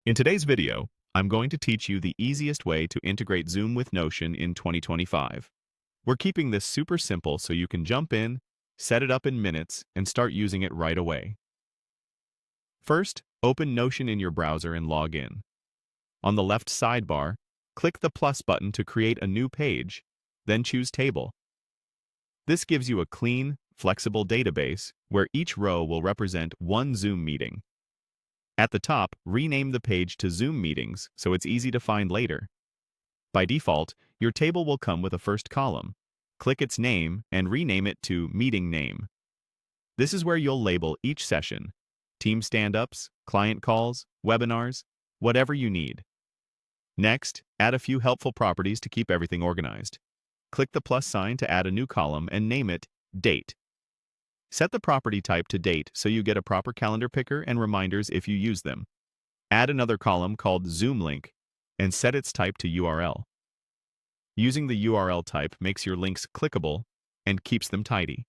In today's video, I'm going to teach you the easiest way to integrate Zoom with Notion in 2025. We're keeping this super simple so you can jump in, set it up in minutes, and start using it right away. First, open Notion in your browser and log in. On the left sidebar, click the plus button to create a new page, then choose Table. This gives you a clean, flexible database where each row will represent one Zoom meeting. At the top, rename the page to Zoom Meetings so it's easy to find later. By default, your table will come with a first column. Click its name and rename it to Meeting Name. This is where you'll label each session: team stand-ups, client calls, webinars, whatever you need. Next, add a few helpful properties to keep everything organized. Click the plus sign to add a new column and name it Date. Set the property type to Date so you get a proper calendar picker and reminders if you use them. Add another column called Zoom Link and set its type to URL. Using the URL type makes your links clickable and keeps them tidy.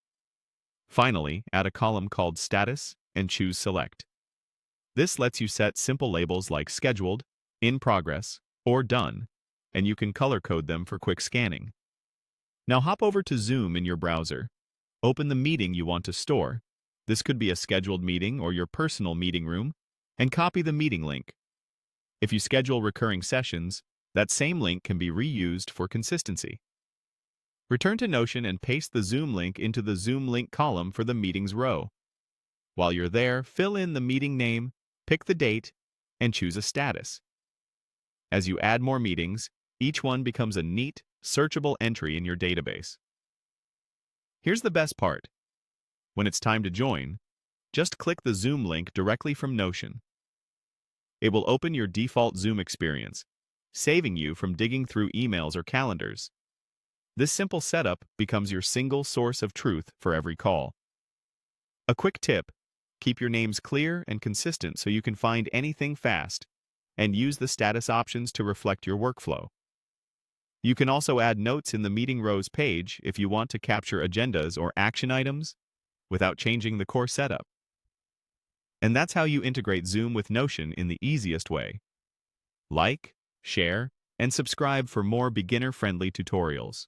Finally, add a column called Status and choose Select. This lets you set simple labels like Scheduled, In Progress, or Done, and you can color code them for quick scanning. Now hop over to Zoom in your browser. Open the meeting you want to store. This could be a scheduled meeting or your personal meeting room, and copy the meeting link. If you schedule recurring sessions, that same link can be reused for consistency. Return to Notion and paste the Zoom link into the Zoom link column for the meetings row. While you're there, fill in the meeting name, pick the date, and choose a status. As you add more meetings, each one becomes a neat, searchable entry in your database. Here's the best part. When it's time to join, just click the Zoom link directly from Notion. It will open your default Zoom experience, saving you from digging through emails or calendars. This simple setup becomes your single source of truth for every call. A quick tip: keep your names clear and consistent so you can find anything fast, and use the status options to reflect your workflow. You can also add notes in the Meeting Rows page if you want to capture agendas or action items without changing the core setup. And that's how you integrate Zoom with Notion in the easiest way. Like, share, and subscribe for more beginner-friendly tutorials.